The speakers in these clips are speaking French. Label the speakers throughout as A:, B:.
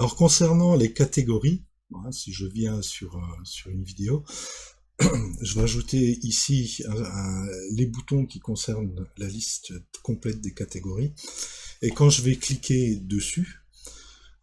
A: Alors concernant les catégories, hein, si je viens sur une vidéo, je vais ajouter ici les boutons qui concernent la liste complète des catégories. Et quand je vais cliquer dessus,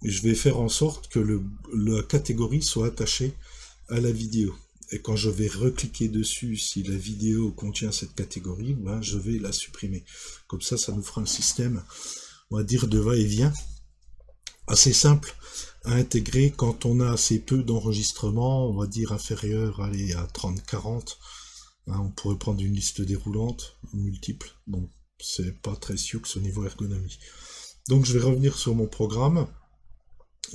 A: je vais faire en sorte que la catégorie soit attachée à la vidéo. Et quand je vais recliquer dessus, si la vidéo contient cette catégorie, ben, je vais la supprimer. Comme ça nous fera un système, on va dire, de va-et-vient assez simple à intégrer quand on a assez peu d'enregistrements, on va dire inférieur allez, à 30-40. Hein, on pourrait prendre une liste déroulante, multiple. Bon, c'est pas très sioux au niveau ergonomie. Donc je vais revenir sur mon programme.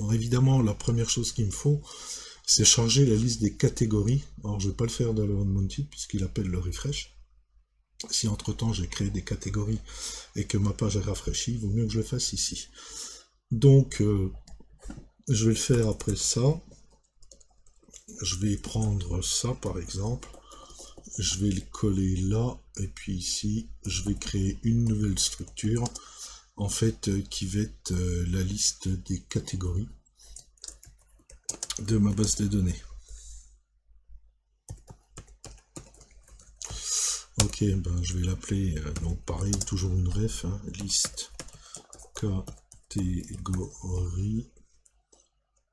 A: Alors évidemment, la première chose qu'il me faut, c'est charger la liste des catégories. Alors je ne vais pas le faire dans le onMounted puisqu'il appelle le refresh. Si entre temps j'ai créé des catégories et que ma page est rafraîchie, il vaut mieux que je le fasse ici. Donc je vais le faire après ça. Je vais prendre ça par exemple. Je vais le coller là. Et puis ici, je vais créer une nouvelle structure. En fait, qui va être la liste des catégories de ma base de données. Ok, ben je vais l'appeler, donc pareil, toujours une ref, hein, liste catégorie,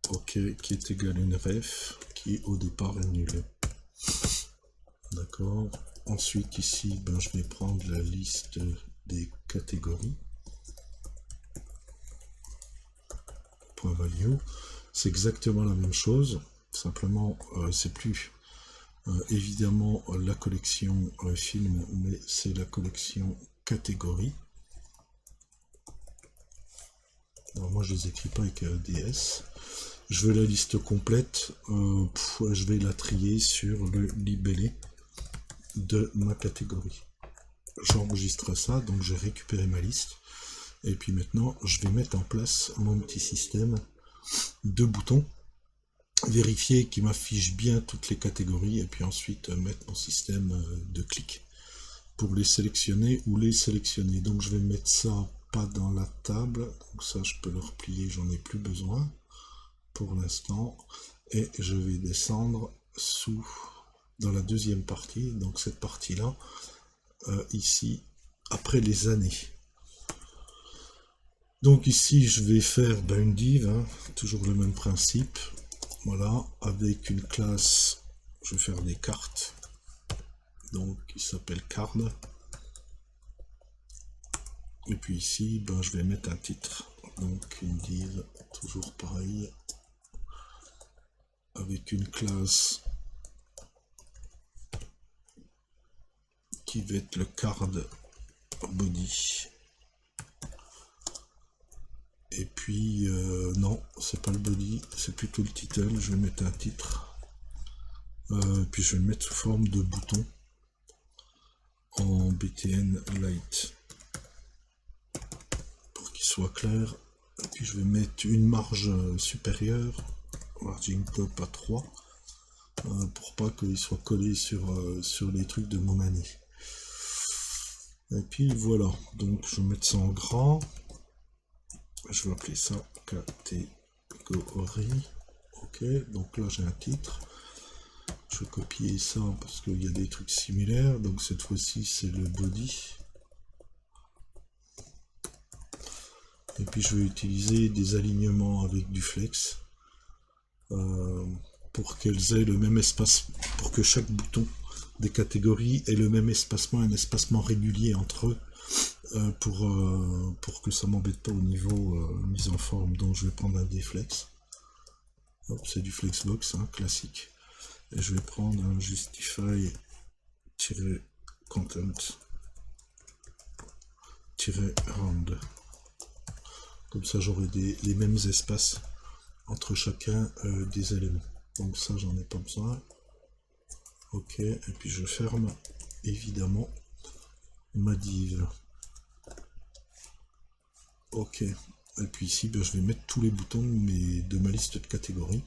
A: ok, qui est égal à une ref, qui au départ est nulle. D'accord. Ensuite ici, ben, je vais prendre la liste des catégories. Point value. C'est exactement la même chose, simplement c'est plus évidemment la collection film, mais c'est la collection catégorie. Alors moi je les écris pas avec DS. Je veux la liste complète, je vais la trier sur le libellé de ma catégorie. J'enregistre ça, donc j'ai récupéré ma liste. Et puis maintenant, je vais mettre en place mon petit système de boutons. Vérifier qu'il m'affiche bien toutes les catégories et puis ensuite mettre mon système de clics pour les sélectionner ou les sélectionner. Donc je vais mettre ça pas dans la table, donc ça je peux le replier, j'en ai plus besoin pour l'instant. Et je vais descendre dans la deuxième partie, donc cette partie là, ici, après les années. Donc ici je vais faire une div, hein, toujours le même principe. Voilà, avec une classe, je vais faire des cartes, donc qui s'appelle card. Et puis ici, je vais mettre un titre, donc une div, toujours pareil, avec une classe qui va être le card body. Et puis, non, c'est pas le body, c'est plutôt le title, je vais mettre un titre. Puis je vais le mettre sous forme de bouton en BTN Light pour qu'il soit clair. Et puis je vais mettre une marge supérieure, margin top à 3, pour pas qu'il soit collé sur les trucs de mon année. Et puis voilà, donc je vais mettre ça en grand. Je vais appeler ça catégorie. Ok, donc là j'ai un titre. Je vais copier ça parce qu'il y a des trucs similaires. Donc cette fois-ci c'est le body. Et puis je vais utiliser des alignements avec du flex pour qu'elles aient le même espace, pour que chaque bouton des catégories ait le même espacement, un espacement régulier entre eux, pour que ça m'embête pas au niveau mise en forme. Donc je vais prendre un deflex. C'est du flexbox, hein, classique. Et je vais prendre un justify-content-round. Comme ça j'aurai les mêmes espaces entre chacun des éléments. Donc ça j'en ai pas besoin. Ok, et puis je ferme évidemment ma div. Ok, et puis ici je vais mettre tous les boutons de ma liste de catégories.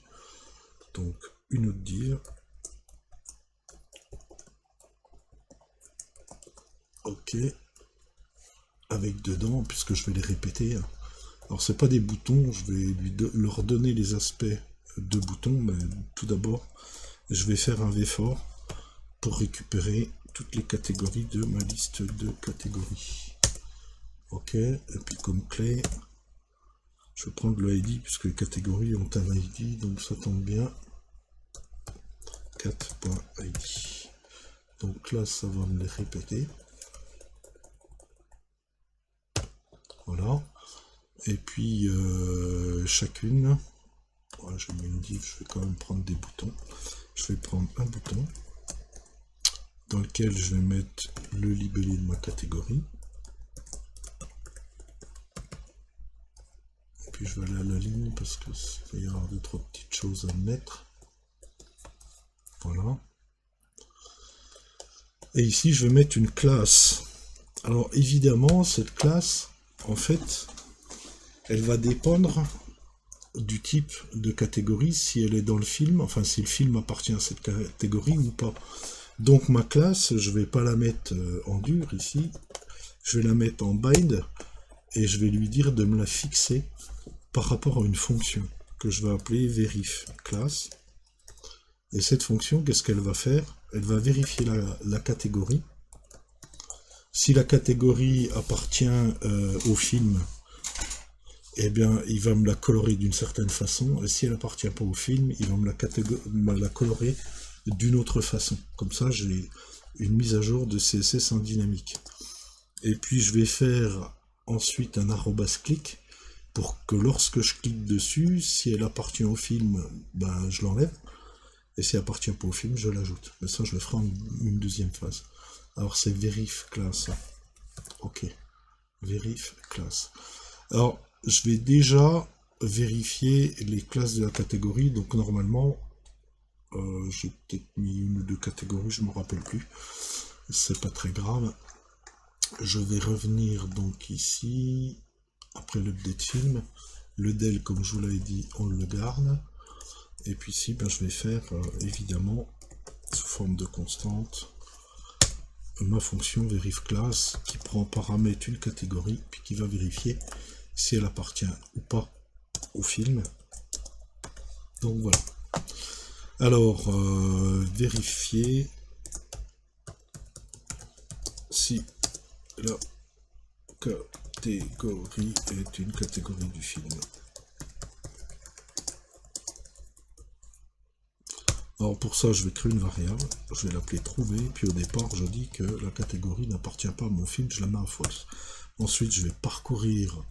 A: Donc une autre div. Ok, avec dedans, puisque je vais les répéter, Alors c'est pas des boutons, je vais leur donner les aspects de boutons, mais tout d'abord, je vais faire un V-for pour récupérer toutes les catégories de ma liste de catégories. Ok, et puis comme clé, je vais prendre le ID puisque les catégories ont un ID, donc ça tombe bien. cat.id. Donc là, ça va me les répéter. Voilà. Et puis chacune, ouais, je mets une div, je vais quand même prendre des boutons. Je vais prendre un bouton dans lequel je vais mettre le libellé de ma catégorie. Et puis je vais aller à la ligne parce que il y a 2-3 petites choses à mettre. Voilà. Et ici, je vais mettre une classe. Alors évidemment, cette classe, en fait, elle va dépendre du type de catégorie, si elle est dans le film, enfin si le film appartient à cette catégorie ou pas. Donc ma classe, je vais pas la mettre en dur ici, je vais la mettre en bind et je vais lui dire de me la fixer par rapport à une fonction que je vais appeler verif class. Et cette fonction, qu'est-ce qu'elle va faire? Elle va vérifier la catégorie. Si la catégorie appartient au film, eh bien, il va me la colorer d'une certaine façon. Et si elle appartient pas au film, il va me la colorer d'une autre façon. Comme ça, j'ai une mise à jour de CSS en dynamique. Et puis, je vais faire ensuite un @click pour que lorsque je clique dessus, si elle appartient au film, ben, je l'enlève. Et si elle appartient pas au film, je l'ajoute. Mais ça, je le ferai en une deuxième phase. Alors, c'est verif class. Ok. Verif class. Alors, je vais déjà vérifier les classes de la catégorie. Donc, normalement, j'ai peut-être mis une ou deux catégories, je ne me rappelle plus. C'est pas très grave. Je vais revenir donc ici, après l'update film. Le del, comme je vous l'avais dit, on le garde. Et puis ici, ben, je vais faire évidemment sous forme de constante ma fonction verif class qui prend en paramètre une catégorie puis qui va vérifier si elle appartient ou pas au film. Donc voilà. Alors vérifier si la catégorie est une catégorie du film. Alors pour ça, je vais créer une variable, je vais l'appeler trouver, puis au départ, je dis que la catégorie n'appartient pas à mon film, je la mets à false. Ensuite, je vais parcourir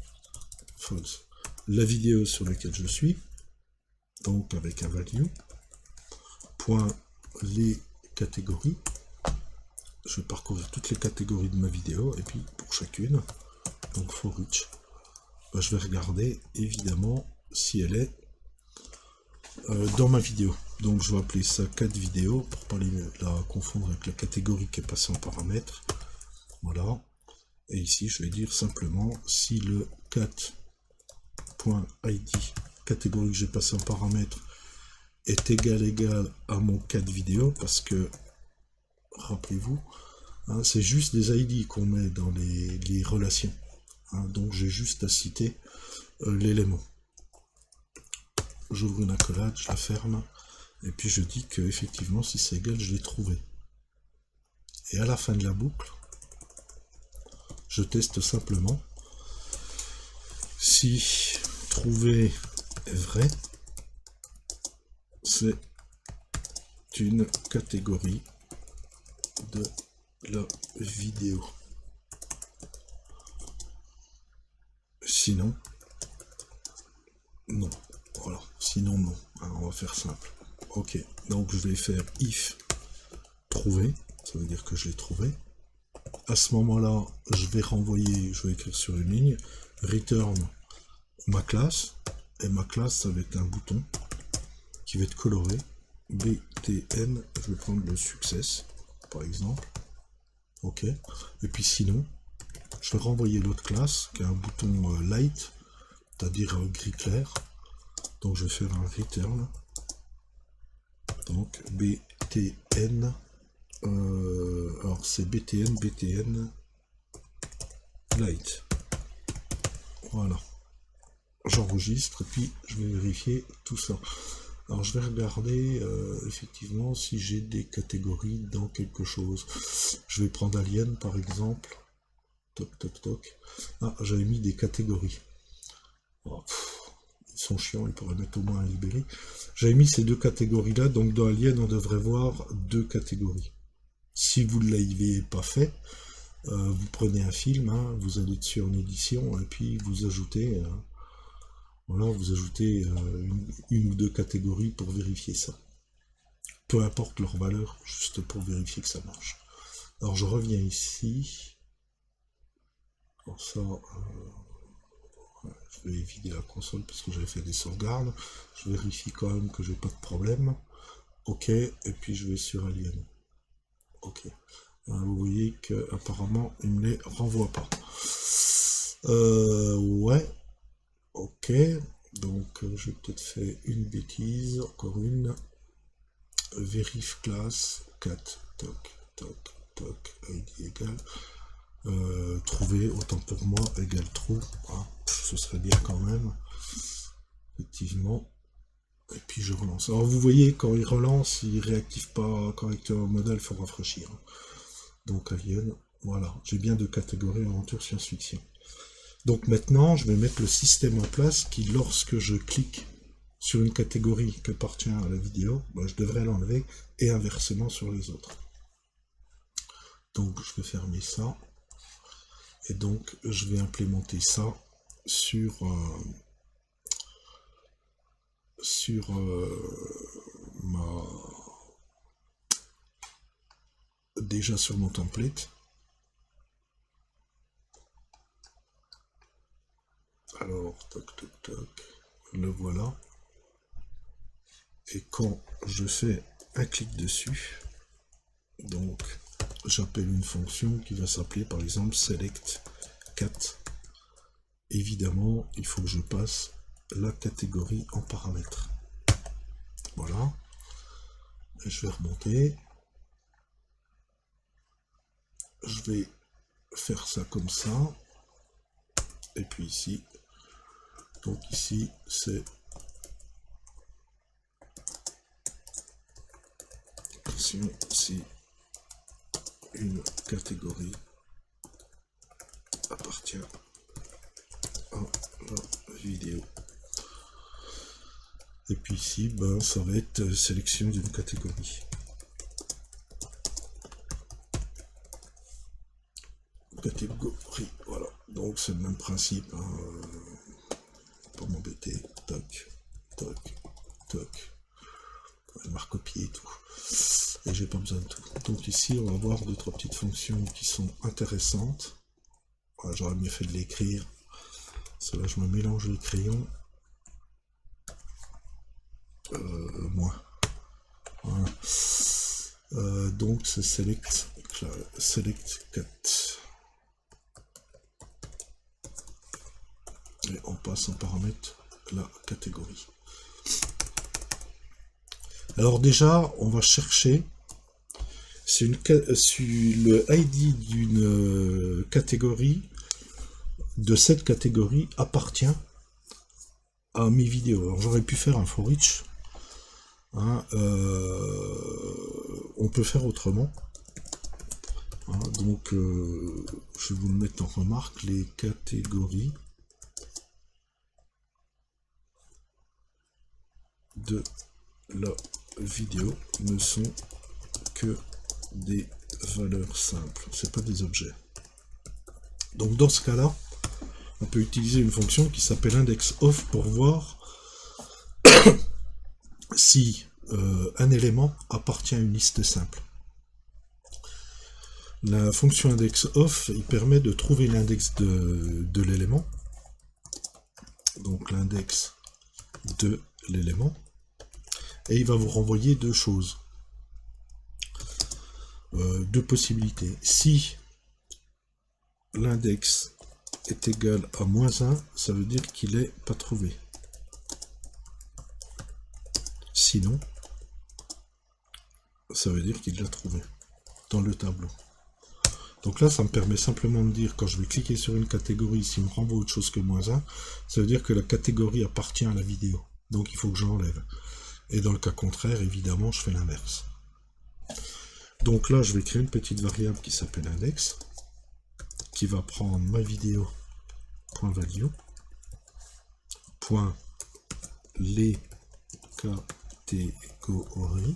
A: false la vidéo sur laquelle je suis, donc avec un value, point les catégories, je vais parcourir toutes les catégories de ma vidéo, et puis pour chacune, donc for each, ben, je vais regarder évidemment si elle est dans ma vidéo. Donc je vais appeler ça cat vidéo pour pas la confondre avec la catégorie qui est passée en paramètre. Voilà. Et ici je vais dire simplement si le cat.id catégorie que j'ai passé en paramètre est égal à mon cat vidéo, parce que rappelez-vous, hein, c'est juste des ID qu'on met dans les relations. Hein, donc j'ai juste à citer l'élément. J'ouvre une accolade, je la ferme, et puis je dis que effectivement si c'est égal, je l'ai trouvé. Et à la fin de la boucle, je teste simplement si trouver est vrai, c'est une catégorie de la vidéo. Sinon, non. Voilà, sinon non. Alors, on va faire simple. Ok, donc je vais faire if trouver, ça veut dire que je l'ai trouvé. À ce moment-là, je vais renvoyer, je vais écrire sur une ligne, return ma classe, et ma classe, ça va être un bouton qui va être coloré, btn, je vais prendre le success, par exemple. Ok, et puis sinon, je vais renvoyer l'autre classe, qui a un bouton light, c'est-à-dire gris clair. Donc je vais faire un return, donc btn, alors c'est btn light, voilà. j'enregistre et puis je vais vérifier tout ça. Alors je vais regarder effectivement si j'ai des catégories dans quelque chose. Je vais prendre Alien par exemple. Toc toc toc. Ah, j'avais mis des catégories. Oh, ils sont chiants, ils pourraient mettre au moins un libellé. J'avais mis ces deux catégories là, donc dans Alien on devrait voir deux catégories. Si vous ne l'avez pas fait, vous prenez un film, hein, vous allez dessus en édition et puis vous ajoutez voilà, vous ajoutez une ou deux catégories pour vérifier ça. Peu importe leur valeur, juste pour vérifier que ça marche. Alors je reviens ici. Alors ça, je vais vider la console parce que j'avais fait des sauvegardes. Je vérifie quand même que j'ai pas de problème. Ok, et puis je vais sur Alien. Ok. Vous voyez que apparemment il me les renvoie pas. Ouais. Ok. Donc j'ai peut-être fait une bêtise. Encore une. Verif classe 4. Toc, toc, toc. ID égale. Trouver, autant pour moi, égale true. Ah, ce serait bien quand même. Effectivement. Et puis je relance. Alors vous voyez, quand il relance, il réactive pas correctement le modèle, il faut rafraîchir. Donc Alien, voilà. J'ai bien deux catégories aventure science-fiction. Donc maintenant, je vais mettre le système en place qui, lorsque je clique sur une catégorie qui appartient à la vidéo, ben, je devrais l'enlever et inversement sur les autres. Donc je vais fermer ça. Et donc je vais implémenter ça sur déjà sur mon template. Alors toc toc toc, le voilà. Et quand je fais un clic dessus, donc j'appelle une fonction qui va s'appeler par exemple select cat. Évidemment, il faut que je passe la catégorie en paramètres. Voilà. Et je vais remonter. Je vais faire ça comme ça. Et puis ici. Donc ici, c'est si une catégorie appartient à la vidéo. Et puis ici, ben, ça va être sélection d'une catégorie. Catégorie, voilà. Donc c'est le même principe. Hein. Pas m'embêter. Toc, toc, toc. Je vais recopier et tout. Et j'ai pas besoin de tout. Donc ici, on va voir deux, trois petites fonctions qui sont intéressantes. Voilà, j'aurais mieux fait de l'écrire. Cela, je me mélange les crayons. Moins. Voilà. Donc c'est select cat. Et on passe en paramètre la catégorie. Alors déjà, on va chercher si le ID d'une catégorie, de cette catégorie, appartient à mes vidéos. Alors j'aurais pu faire un for each. Hein, on peut faire autrement. Hein, donc je vais vous le mettre en remarque, les catégories de la vidéo ne sont que des valeurs simples, c'est pas des objets. Donc dans ce cas-là, on peut utiliser une fonction qui s'appelle index_of pour voir si un élément appartient à une liste simple. La fonction index_of, il permet de trouver l'index de l'élément, donc l'index de l'élément, et il va vous renvoyer deux choses, deux possibilités. Si l'index est égal à -1, ça veut dire qu'il n'est pas trouvé. Sinon, ça veut dire qu'il l'a trouvé dans le tableau. Donc là, ça me permet simplement de dire, quand je vais cliquer sur une catégorie, s'il me renvoie autre chose que -1, ça veut dire que la catégorie appartient à la vidéo. Donc il faut que j'enlève. Et dans le cas contraire, évidemment, je fais l'inverse. Donc là, je vais créer une petite variable qui s'appelle index, qui va prendre ma vidéo.value, point les catégories,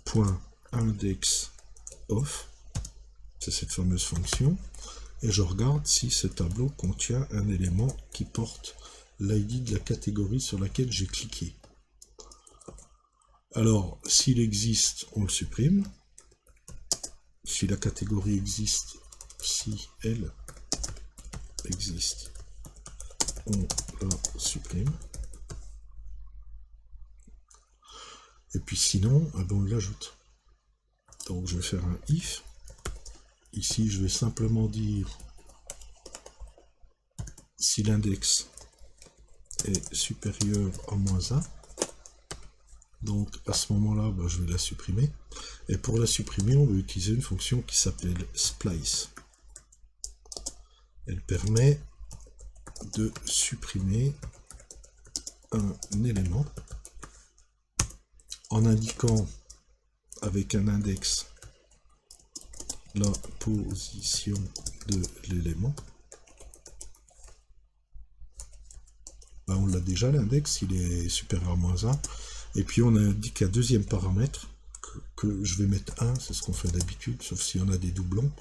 A: point index of, c'est cette fameuse fonction, et je regarde si ce tableau contient un élément qui porte l'ID de la catégorie sur laquelle j'ai cliqué. Alors, s'il existe, on le supprime. Si la catégorie existe, si elle existe, on la supprime. Et puis sinon, on l'ajoute. Donc je vais faire un if. Ici, je vais simplement dire si l'index est supérieur à -1. Donc à ce moment-là, je vais la supprimer. Et pour la supprimer, on va utiliser une fonction qui s'appelle splice. Elle permet de supprimer un élément en indiquant avec un index la position de l'élément. On l'a déjà, l'index, il est supérieur à -1. Et puis on indique un deuxième paramètre que je vais mettre 1, c'est ce qu'on fait d'habitude, sauf s'il y en a des doublons,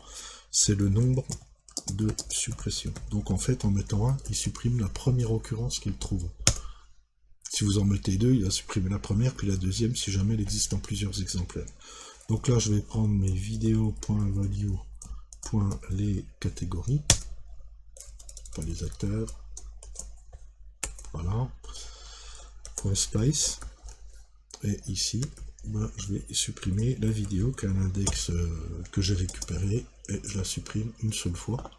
A: c'est le nombre de suppressions. Donc en fait, en mettant 1, il supprime la première occurrence qu'il trouve. Si vous en mettez 2, il va supprimer la première, puis la deuxième, si jamais elle existe en plusieurs exemplaires. Donc là, je vais prendre mes vidéo.value.les catégories, pas les acteurs, voilà, .splice, et ici, je vais supprimer la vidéo qui a un index que j'ai récupéré, et je la supprime une seule fois,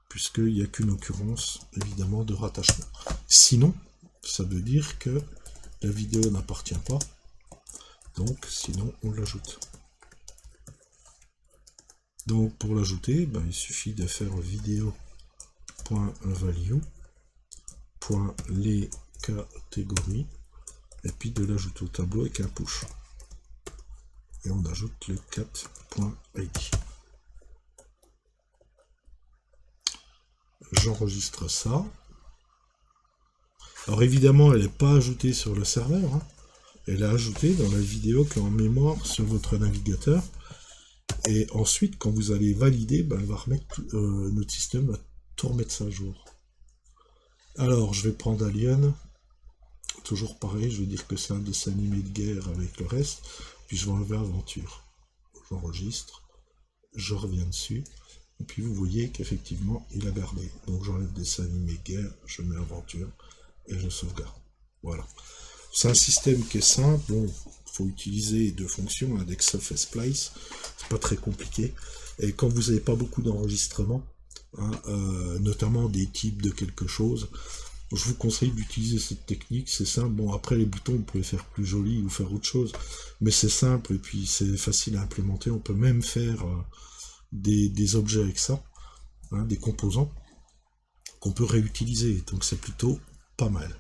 A: puisqu'il n'y a qu'une occurrence, évidemment, de rattachement. Sinon, ça veut dire que la vidéo n'appartient pas, donc sinon on l'ajoute. Donc pour l'ajouter, il suffit de faire vidéo.value.les catégories et puis de l'ajouter au tableau avec un push. Et on ajoute le cat.id. J'enregistre ça. Alors évidemment, elle n'est pas ajoutée sur le serveur, hein. Elle est ajoutée dans la vidéo qui est en mémoire sur votre navigateur. Et ensuite, quand vous allez valider, elle va remettre, notre système va tout remettre ça à jour. Alors, je vais prendre Alien. Toujours pareil, je vais dire que c'est un dessin animé de guerre avec le reste. Puis je vais enlever Aventure. J'enregistre. Je reviens dessus. Et puis vous voyez qu'effectivement, il a gardé. Donc j'enlève dessin animé guerre, je mets Aventure. Et je sauvegarde. Voilà. C'est un système qui est simple. Bon, il faut utiliser deux fonctions, index of et splice. C'est pas très compliqué. Et quand vous n'avez pas beaucoup d'enregistrement, hein, notamment des types de quelque chose, je vous conseille d'utiliser cette technique. C'est simple. Bon, après les boutons, on peut les faire plus jolis ou faire autre chose. Mais c'est simple et puis c'est facile à implémenter. On peut même faire des objets avec ça, hein, des composants qu'on peut réutiliser. Donc c'est plutôt pas mal.